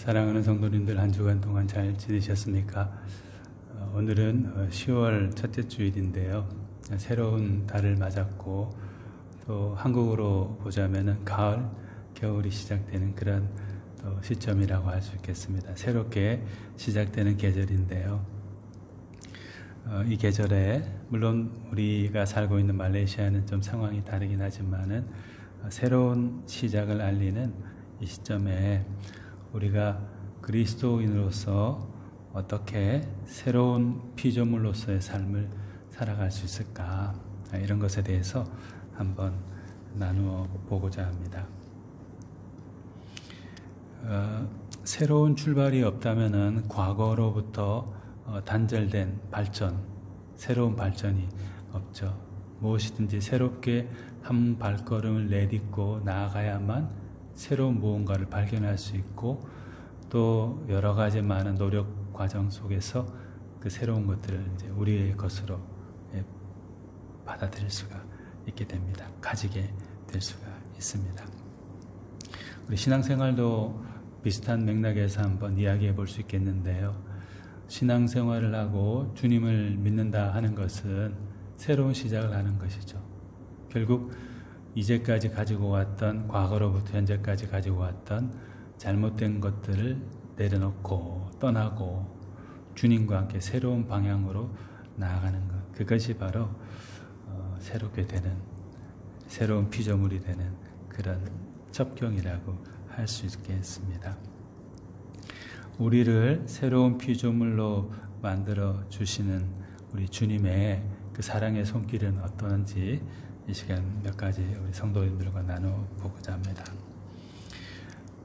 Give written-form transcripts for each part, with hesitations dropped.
사랑하는 성도님들, 한 주간 동안 잘 지내셨습니까? 오늘은 10월 첫째 주일인데요. 새로운 달을 맞았고 또 한국으로 보자면 가을, 겨울이 시작되는 그런 시점이라고 할 수 있겠습니다. 새롭게 시작되는 계절인데요. 이 계절에 물론 우리가 살고 있는 말레이시아는 좀 상황이 다르긴 하지만은 새로운 시작을 알리는 이 시점에 우리가 그리스도인으로서 어떻게 새로운 피조물로서의 삶을 살아갈 수 있을까, 이런 것에 대해서 한번 나누어 보고자 합니다. 새로운 출발이 없다면은 과거로부터 단절된 발전, 새로운 발전이 없죠. 무엇이든지 새롭게 한 발걸음을 내딛고 나아가야만 새로운 무언가를 발견할 수 있고 또 여러 가지 많은 노력 과정 속에서 그 새로운 것들을 이제 우리의 것으로 받아들일 수가 있게 됩니다. 가지게 될 수가 있습니다. 우리 신앙생활도 비슷한 맥락에서 한번 이야기해 볼 수 있겠는데요. 신앙생활을 하고 주님을 믿는다 하는 것은 새로운 시작을 하는 것이죠. 결국 이제까지 가지고 왔던, 과거로부터 현재까지 가지고 왔던 잘못된 것들을 내려놓고 떠나고 주님과 함께 새로운 방향으로 나아가는 것, 그것이 바로 새롭게 되는, 새로운 피조물이 되는 그런 첩경이라고 할 수 있겠습니다. 우리를 새로운 피조물로 만들어 주시는 우리 주님의 그 사랑의 손길은 어떤지 이 시간 몇 가지 우리 성도님들과 나눠보고자 합니다.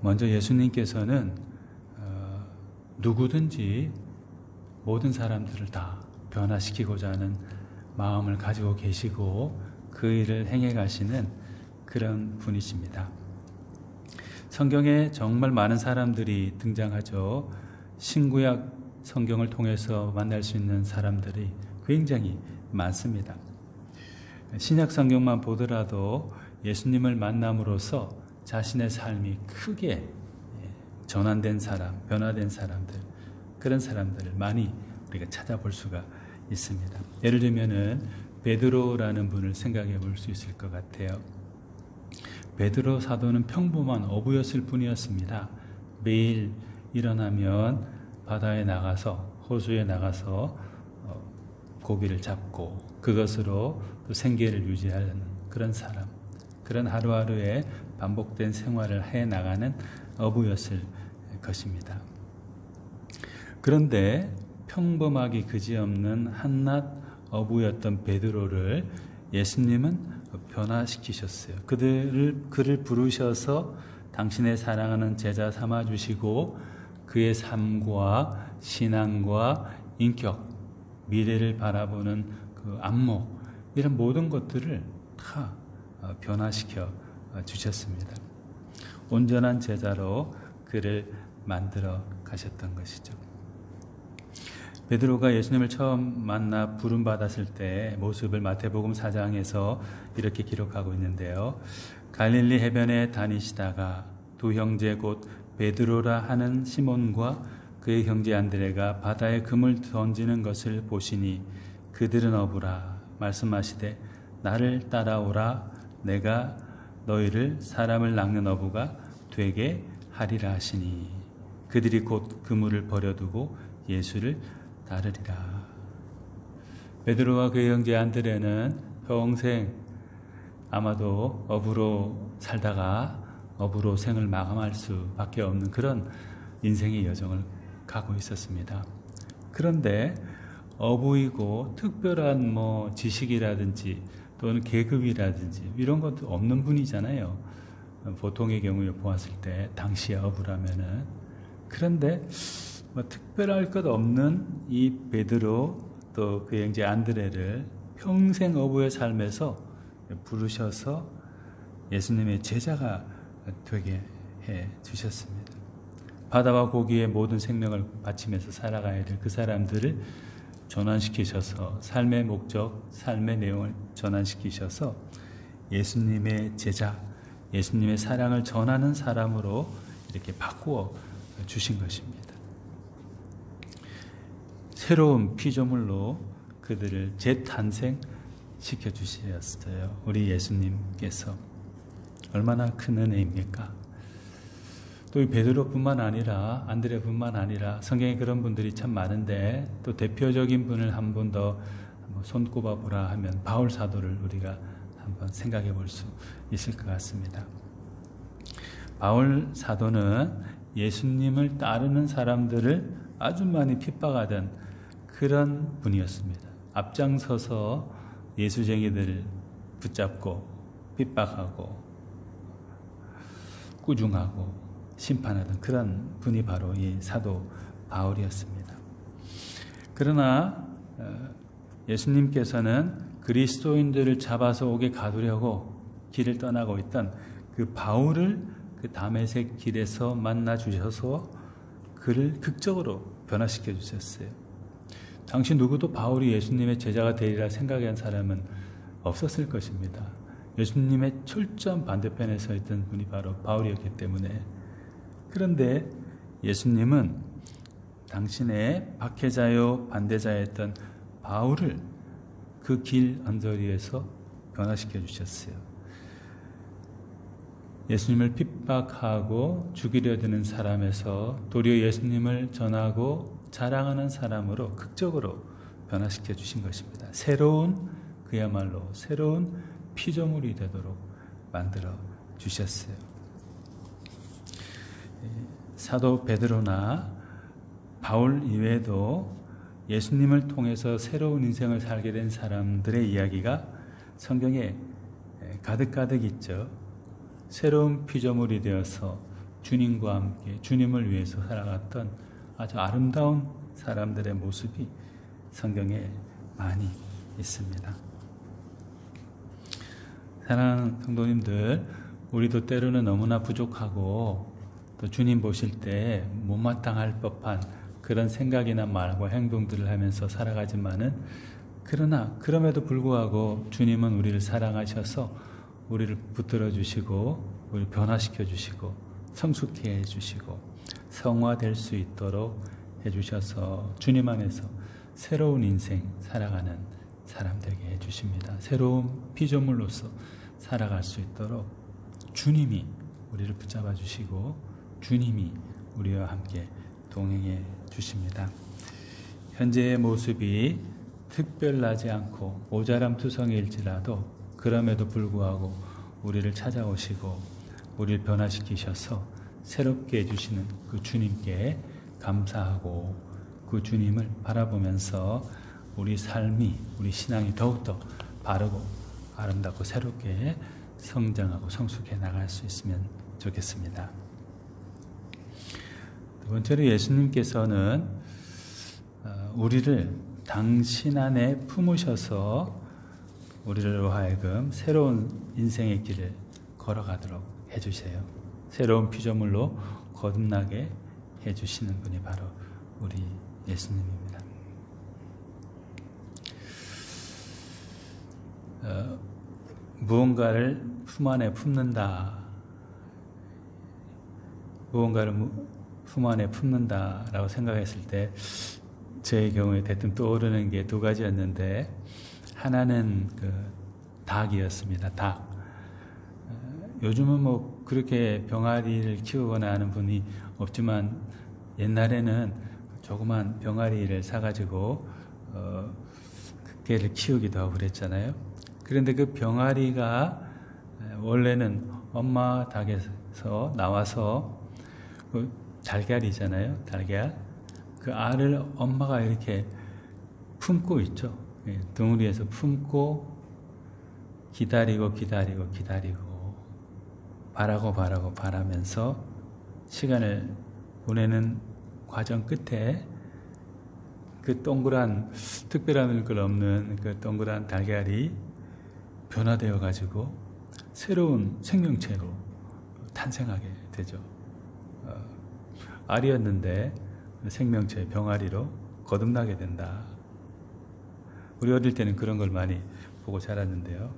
먼저 예수님께서는 누구든지 모든 사람들을 다 변화시키고자 하는 마음을 가지고 계시고 그 일을 행해 가시는 그런 분이십니다. 성경에 정말 많은 사람들이 등장하죠. 신구약 성경을 통해서 만날 수 있는 사람들이 굉장히 많습니다. 신약 성경만 보더라도 예수님을 만남으로써 자신의 삶이 크게 전환된 사람, 변화된 사람들, 그런 사람들을 많이 우리가 찾아볼 수가 있습니다. 예를 들면은 베드로라는 분을 생각해 볼 수 있을 것 같아요. 베드로 사도는 평범한 어부였을 뿐이었습니다. 매일 일어나면 바다에 나가서, 호수에 나가서 고기를 잡고 그것으로 또 생계를 유지하는 그런 사람, 그런 하루하루의 반복된 생활을 해 나가는 어부였을 것입니다. 그런데 평범하기 그지없는 한낱 어부였던 베드로를 예수님은 변화시키셨어요. 그를 부르셔서 당신의 사랑하는 제자 삼아주시고 그의 삶과 신앙과 인격, 미래를 바라보는 그 안목, 이런 모든 것들을 다 변화시켜 주셨습니다. 온전한 제자로 그를 만들어 가셨던 것이죠. 베드로가 예수님을 처음 만나 부름받았을 때 모습을 마태복음 4장에서 이렇게 기록하고 있는데요. 갈릴리 해변에 다니시다가 두 형제 곧 베드로라 하는 시몬과 그의 형제 안드레가 바다에 금을 던지는 것을 보시니 그들은 어부라 말씀하시되 나를 따라오라 내가 너희를 사람을 낚는 어부가 되게 하리라 하시니 그들이 곧 그물을 버려두고 예수를 따르리라. 베드로와 그의 형제 안드레는 평생 아마도 어부로 살다가 어부로 생을 마감할 수밖에 없는 그런 인생의 여정을 가고 있었습니다. 그런데 어부이고 특별한 지식이라든지 또는 계급이라든지 이런 것도 없는 분이잖아요. 보통의 경우에 보았을 때 당시의 어부라면은. 그런데 특별할 것 없는 이 베드로 또 그 형제 안드레를 평생 어부의 삶에서 부르셔서 예수님의 제자가 되게 해 주셨습니다. 바다와 고기에 모든 생명을 바치면서 살아가야 될 그 사람들을 전환시키셔서 삶의 목적, 삶의 내용을 전환시키셔서 예수님의 제자, 예수님의 사랑을 전하는 사람으로 이렇게 바꾸어 주신 것입니다. 새로운 피조물로 그들을 재탄생시켜 주셨어요. 우리 예수님께서 얼마나 큰 은혜입니까? 또 이 베드로뿐만 아니라 안드레뿐만 아니라 성경에 그런 분들이 참 많은데 또 대표적인 분을 한 분 더 손꼽아 보라 하면 바울 사도를 우리가 한번 생각해 볼 수 있을 것 같습니다. 바울 사도는 예수님을 따르는 사람들을 아주 많이 핍박하던 그런 분이었습니다. 앞장서서 예수쟁이들을 붙잡고 핍박하고 꾸중하고 심판하던 그런 분이 바로 이 사도 바울이었습니다. 그러나 예수님께서는 그리스도인들을 잡아서 옥에 가두려고 길을 떠나고 있던 그 바울을 그 다메섹 길에서 만나 주셔서 그를 극적으로 변화시켜 주셨어요. 당시 누구도 바울이 예수님의 제자가 되리라 생각한 사람은 없었을 것입니다. 예수님의 철저한 반대편에 서 있던 분이 바로 바울이었기 때문에. 그런데 예수님은 당신의 박해자요 반대자였던 바울을 그 길 언저리에서 변화시켜 주셨어요. 예수님을 핍박하고 죽이려 드는 사람에서 도리어 예수님을 전하고 자랑하는 사람으로 극적으로 변화시켜 주신 것입니다. 그야말로 새로운 피조물이 되도록 만들어 주셨어요. 사도 베드로나 바울 이외에도 예수님을 통해서 새로운 인생을 살게 된 사람들의 이야기가 성경에 가득가득 있죠. 새로운 피조물이 되어서 주님과 함께 주님을 위해서 살아갔던 아주 아름다운 사람들의 모습이 성경에 많이 있습니다. 사랑하는 성도님들, 우리도 때로는 너무나 부족하고 또 주님 보실 때 못마땅할 법한 그런 생각이나 말과 행동들을 하면서 살아가지만은 그러나 그럼에도 불구하고 주님은 우리를 사랑하셔서 우리를 붙들어 주시고 우리를 변화시켜 주시고 성숙해 주시고 성화될 수 있도록 해주셔서 주님 안에서 새로운 인생 살아가는 사람 되게 해주십니다. 새로운 피조물로서 살아갈 수 있도록 주님이 우리를 붙잡아 주시고 주님이 우리와 함께 동행해 주십니다. 현재의 모습이 특별하지 않고 모자람투성일지라도 그럼에도 불구하고 우리를 찾아오시고 우리를 변화시키셔서 새롭게 해주시는 그 주님께 감사하고 그 주님을 바라보면서 우리 삶이, 우리 신앙이 더욱더 바르고 아름답고 새롭게 성장하고 성숙해 나갈 수 있으면 좋겠습니다. 두 번째로 예수님께서는 우리를 당신 안에 품으셔서 우리를 하여금 새로운 인생의 길을 걸어가도록 해주세요. 새로운 피조물로 거듭나게 해주시는 분이 바로 우리 예수님입니다. 무언가를 품 안에 품는다. 무언가를 품 안에 품는다라고 생각했을 때 제 경우에 대뜸 떠오르는 게 두 가지였는데 하나는 그 닭이었습니다. 닭. 요즘은 뭐 그렇게 병아리를 키우거나 하는 분이 없지만 옛날에는 조그만 병아리를 사가지고 개를 키우기도 하고 그랬잖아요. 그런데 그 병아리가 원래는 엄마 닭에서 나와서 그 달걀이잖아요. 달걀. 그 알을 엄마가 이렇게 품고 있죠. 덩어리에서 품고 기다리고 바라면서 시간을 보내는 과정 끝에 그 동그란 특별한 걸 없는 그 동그란 달걀이 변화되어 가지고 새로운 생명체로 탄생하게 되죠. 알이었는데 생명체 병아리로 거듭나게 된다. 우리 어릴 때는 그런 걸 많이 보고 자랐는데요.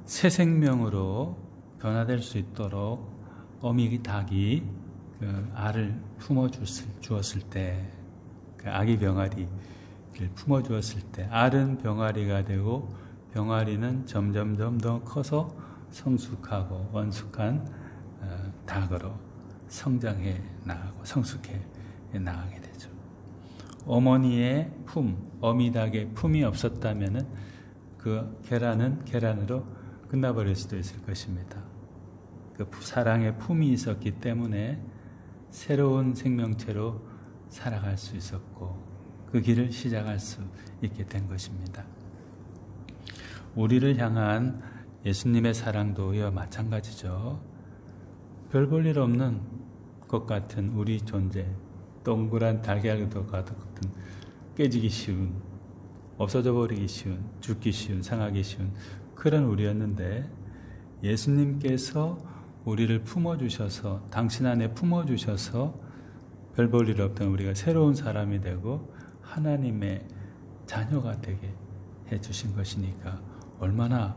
새 생명으로 변화될 수 있도록 어미 닭이 그 알을 품어 주었을 때, 그 아기 병아리를 품어 주었을 때, 알은 병아리가 되고 병아리는 점점점 더 커서 성숙하고 원숙한 닭으로 성장해 나가고 성숙해 나가게 되죠. 어머니의 어미 닭의 품이 없었다면은 그 계란은 계란으로 끝나버릴 수도 있을 것입니다. 그 사랑의 품이 있었기 때문에 새로운 생명체로 살아갈 수 있었고 그 길을 시작할 수 있게 된 것입니다. 우리를 향한 예수님의 사랑도 이와 마찬가지죠. 별 볼 일 없는 것 같은 우리 존재, 동그란 달걀과 같은 깨지기 쉬운, 없어져 버리기 쉬운, 죽기 쉬운, 상하기 쉬운 그런 우리였는데 예수님께서 우리를 품어주셔서 당신 안에 품어주셔서 별 볼 일 없던 우리가 새로운 사람이 되고 하나님의 자녀가 되게 해주신 것이니까 얼마나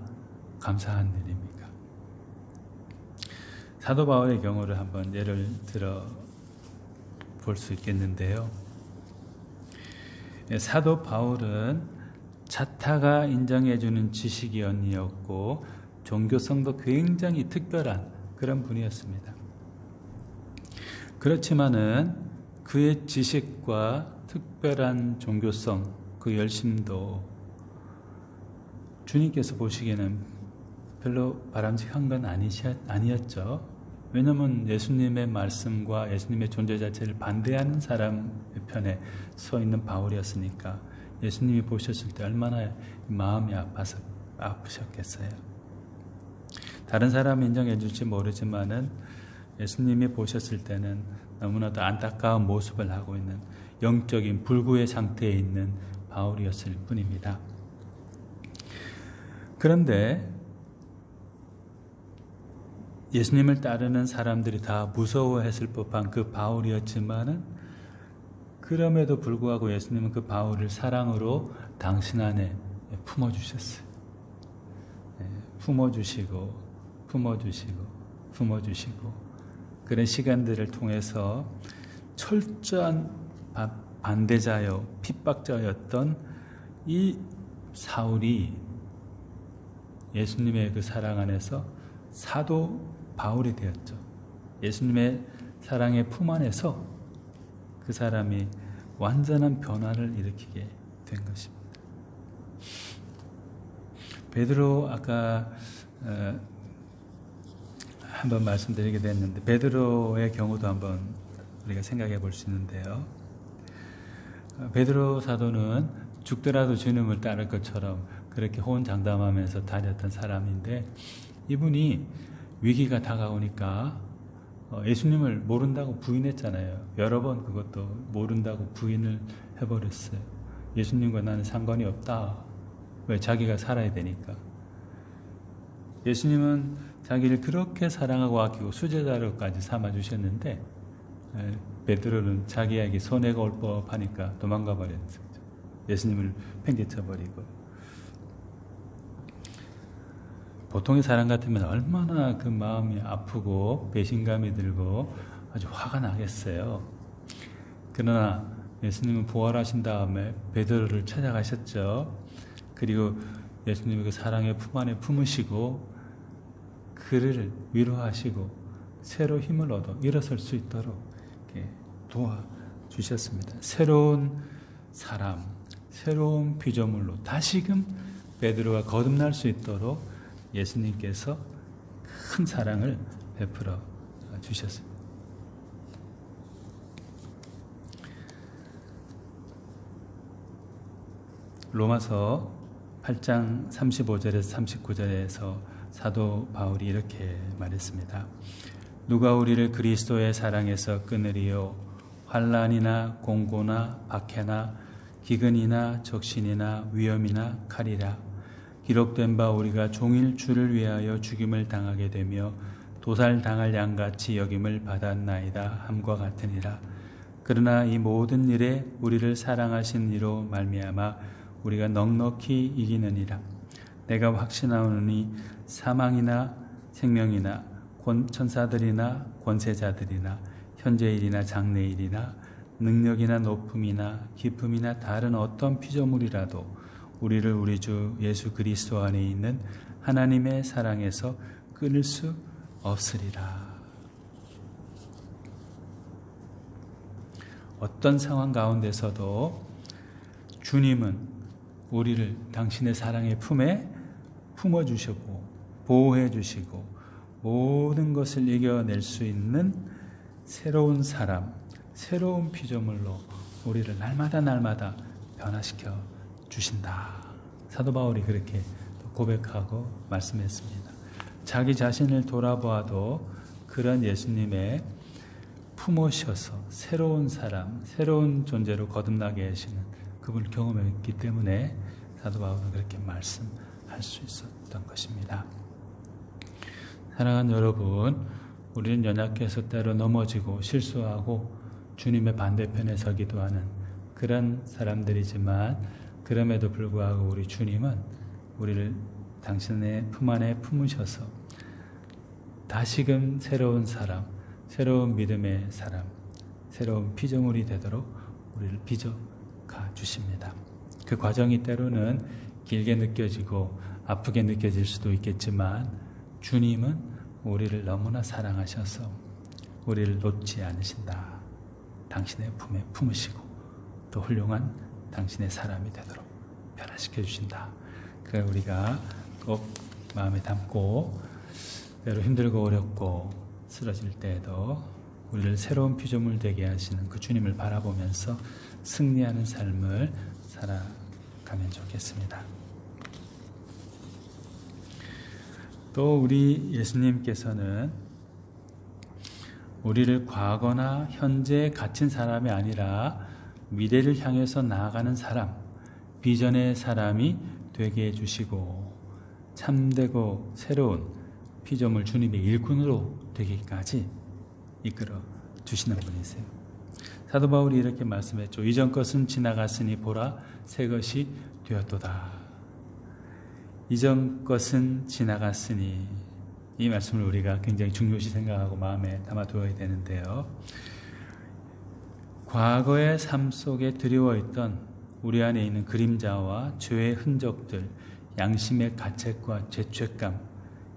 감사한 일입니까? 사도 바울의 경우를 한번 예를 들어 볼 수 있겠는데요. 사도 바울은 자타가 인정해주는 지식이 아니었고 종교성도 굉장히 특별한 그런 분이었습니다. 그렇지만은 그의 지식과 특별한 종교성, 그 열심도 주님께서 보시기에는 별로 바람직한 건 아니었죠. 왜냐하면 예수님의 말씀과 예수님의 존재 자체를 반대하는 사람의 편에 서 있는 바울이었으니까 예수님이 보셨을 때 얼마나 마음이 아프셨겠어요. 다른 사람은 인정해 줄지 모르지만은 예수님이 보셨을 때는 너무나도 안타까운 모습을 하고 있는 영적인 불구의 상태에 있는 바울이었을 뿐입니다. 그런데 예수님을 따르는 사람들이 다 무서워했을 법한 그 바울이었지만은 그럼에도 불구하고 예수님은 그 바울을 사랑으로 당신 안에 품어주셨어요. 품어주시고 그런 시간들을 통해서 철저한 반대자요 핍박자였던 이 사울이 예수님의 그 사랑 안에서 사도 바울이 되었죠. 예수님의 사랑의 품 안에서 그 사람이 완전한 변화를 일으키게 된 것입니다. 베드로 아까 한번 말씀드리게 됐는데 베드로의 경우도 한번 우리가 생각해 볼 수 있는데요. 베드로 사도는 죽더라도 주님을 따를 것처럼 그렇게 호언장담하면서 다녔던 사람인데 이분이 위기가 다가오니까 예수님을 모른다고 부인했잖아요. 여러 번 그것도 모른다고 부인을 해버렸어요. 예수님과 나는 상관이 없다. 왜? 자기가 살아야 되니까. 예수님은 자기를 그렇게 사랑하고 아끼고 수제자로까지 삼아주셨는데 베드로는 자기에게 손해가 올 법하니까 도망가 버렸죠. 예수님을 팽개쳐버리고. 보통의 사람 같으면 얼마나 그 마음이 아프고 배신감이 들고 아주 화가 나겠어요. 그러나 예수님은 부활하신 다음에 베드로를 찾아가셨죠. 그리고 예수님의 그 사랑의 품 안에 품으시고 그를 위로하시고 새로 힘을 얻어 일어설 수 있도록 이렇게 도와주셨습니다. 새로운 사람, 새로운 피조물로 다시금 베드로가 거듭날 수 있도록 예수님께서 큰 사랑을 베풀어 주셨습니다. 로마서 8장 35절에서 39절에서 사도 바울이 이렇게 말했습니다. 누가 우리를 그리스도의 사랑에서 끊으리요? 환난이나 공고나 박해나 기근이나 적신이나 위험이나 칼이라. 기록된 바 우리가 종일 주를 위하여 죽임을 당하게 되며 도살당할 양같이 여김을 받았나이다 함과 같으니라. 그러나 이 모든 일에 우리를 사랑하신 이로 말미암아 우리가 넉넉히 이기느니라. 내가 확신하오니 사망이나 생명이나 천사들이나 권세자들이나 현재일이나 장래일이나 능력이나 높음이나 기쁨이나 다른 어떤 피조물이라도 우리를 우리 주 예수 그리스도 안에 있는 하나님의 사랑에서 끊을 수 없으리라. 어떤 상황 가운데서도 주님은 우리를 당신의 사랑의 품에 품어주시고 보호해주시고 모든 것을 이겨낼 수 있는 새로운 사람, 새로운 피조물로 우리를 날마다 변화시켜 주신다. 사도 바울이 그렇게 고백하고 말씀했습니다. 자기 자신을 돌아보아도 그런 예수님의 품으셔서 새로운 사람, 새로운 존재로 거듭나게 하시는 그분을 경험했기 때문에 사도 바울은 그렇게 말씀할 수 있었던 것입니다. 사랑하는 여러분, 우리는 연약해서 때로 넘어지고 실수하고 주님의 반대편에 서기도 하는 그런 사람들이지만 그럼에도 불구하고 우리 주님은 우리를 당신의 품 안에 품으셔서 다시금 새로운 사람, 새로운 믿음의 사람, 새로운 피조물이 되도록 우리를 빚어가 주십니다. 그 과정이 때로는 길게 느껴지고 아프게 느껴질 수도 있겠지만 주님은 우리를 너무나 사랑하셔서 우리를 놓지 않으신다. 당신의 품에 품으시고 또 훌륭한 당신의 사람이 되도록 변화시켜 주신다. 그걸 우리가 꼭 마음에 담고 때로 힘들고 어렵고 쓰러질 때에도 우리를 새로운 피조물 되게 하시는 그 주님을 바라보면서 승리하는 삶을 살아가면 좋겠습니다. 또 우리 예수님께서는 우리를 과거나 현재에 갇힌 사람이 아니라 미래를 향해서 나아가는 사람, 비전의 사람이 되게 해주시고 참되고 새로운 피조물 주님의 일꾼으로 되기까지 이끌어 주시는 분이세요. 사도 바울이 이렇게 말씀했죠. 이전 것은 지나갔으니 보라 새 것이 되었도다. 이전 것은 지나갔으니 이 말씀을 우리가 굉장히 중요시 생각하고 마음에 담아두어야 되는데요. 과거의 삶 속에 드리워있던 우리 안에 있는 그림자와 죄의 흔적들, 양심의 가책과 죄책감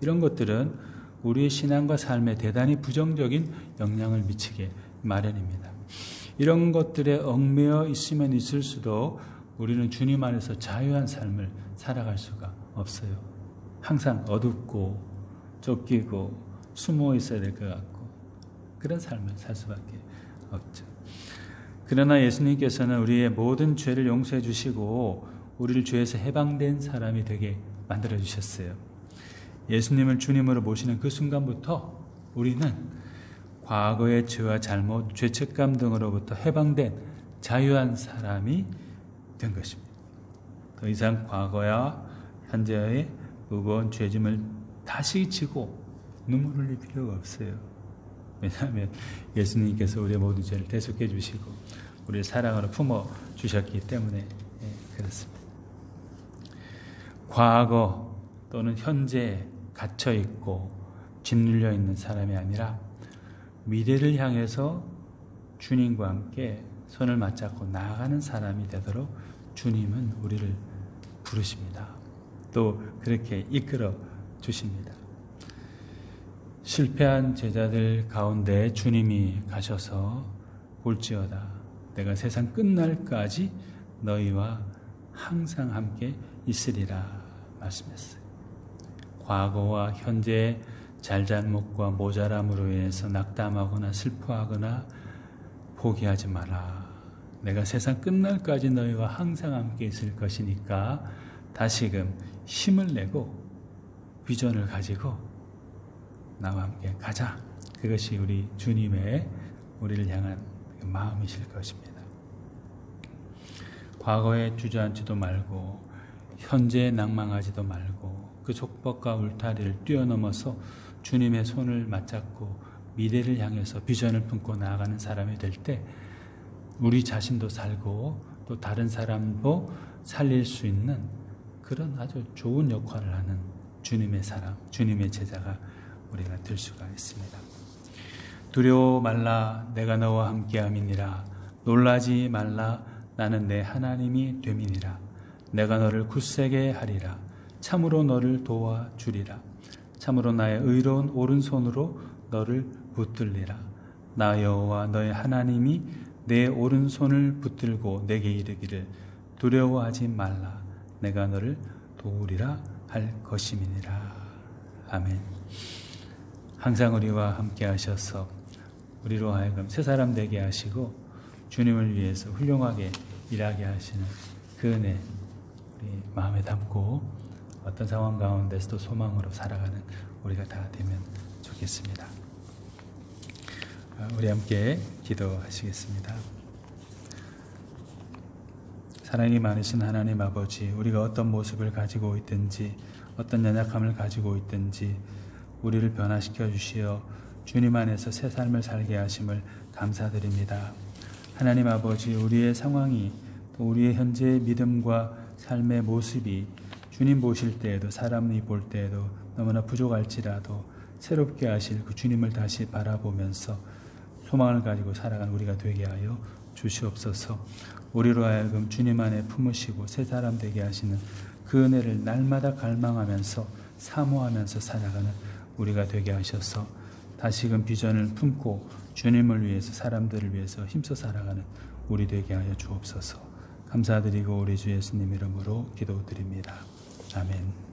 이런 것들은 우리의 신앙과 삶에 대단히 부정적인 영향을 미치게 마련입니다. 이런 것들에 얽매여 있으면 있을수록 우리는 주님 안에서 자유한 삶을 살아갈 수가 없어요. 항상 어둡고 쫓기고 숨어 있어야 될 것 같고 그런 삶을 살 수밖에 없죠. 그러나 예수님께서는 우리의 모든 죄를 용서해 주시고 우리를 죄에서 해방된 사람이 되게 만들어 주셨어요. 예수님을 주님으로 모시는 그 순간부터 우리는 과거의 죄와 잘못, 죄책감 등으로부터 해방된 자유한 사람이 된 것입니다. 더 이상 과거야 현재의 무거운 죄짐을 다시 지고 눈물 흘릴 필요가 없어요. 왜냐하면 예수님께서 우리의 모든 죄를 대속해 주시고 우리를 사랑으로 품어 주셨기 때문에 그렇습니다. 과거 또는 현재에 갇혀 있고 짓눌려 있는 사람이 아니라 미래를 향해서 주님과 함께 손을 맞잡고 나아가는 사람이 되도록 주님은 우리를 부르십니다. 또 그렇게 이끌어 주십니다. 실패한 제자들 가운데 주님이 가셔서 볼지어다 내가 세상 끝날까지 너희와 항상 함께 있으리라 말씀했어요. 과거와 현재의 잘잘못과 모자람으로 인해서 낙담하거나 슬퍼하거나 포기하지 마라. 내가 세상 끝날까지 너희와 항상 함께 있을 것이니까 다시금 힘을 내고 비전을 가지고 나와 함께 가자. 그것이 우리 주님의 우리를 향한 마음이실 것입니다. 과거에 주저앉지도 말고 현재에 낭망하지도 말고 그 족법과 울타리를 뛰어넘어서 주님의 손을 맞잡고 미래를 향해서 비전을 품고 나아가는 사람이 될 때 우리 자신도 살고 또 다른 사람도 살릴 수 있는 그런 아주 좋은 역할을 하는 주님의 사람, 주님의 제자가 우리가 될 수가 있습니다. 두려워 말라, 내가 너와 함께함이니라. 놀라지 말라, 나는 내 하나님이 됨이니라. 내가 너를 굳세게 하리라. 참으로 너를 도와주리라. 참으로 나의 의로운 오른손으로 너를 붙들리라. 나 여호와 너의 하나님이 내 오른손을 붙들고 내게 이르기를 두려워하지 말라, 내가 너를 도우리라 할 것임이니라. 아멘. 항상 우리와 함께 하셔서 우리로 하여금 새 사람 되게 하시고 주님을 위해서 훌륭하게 일하게 하시는 그 은혜 우리 마음에 담고 어떤 상황 가운데서도 소망으로 살아가는 우리가 다 되면 좋겠습니다. 우리 함께 기도하시겠습니다. 사랑이 많으신 하나님 아버지, 우리가 어떤 모습을 가지고 있든지 어떤 연약함을 가지고 있든지 우리를 변화시켜 주시어 주님 안에서 새 삶을 살게 하심을 감사드립니다. 하나님 아버지, 우리의 상황이 또 우리의 현재의 믿음과 삶의 모습이 주님 보실 때에도 사람이 볼 때에도 너무나 부족할지라도 새롭게 하실 그 주님을 다시 바라보면서 소망을 가지고 살아가는 우리가 되게 하여 주시옵소서. 우리로 하여금 주님 안에 품으시고 새 사람 되게 하시는 그 은혜를 날마다 갈망하면서 사모하면서 살아가는 우리가 되게 하셔서 다시금 비전을 품고 주님을 위해서 사람들을 위해서 힘써 살아가는 우리 되게 하여 주옵소서. 감사드리고 우리 주 예수님 이름으로 기도드립니다. 아멘.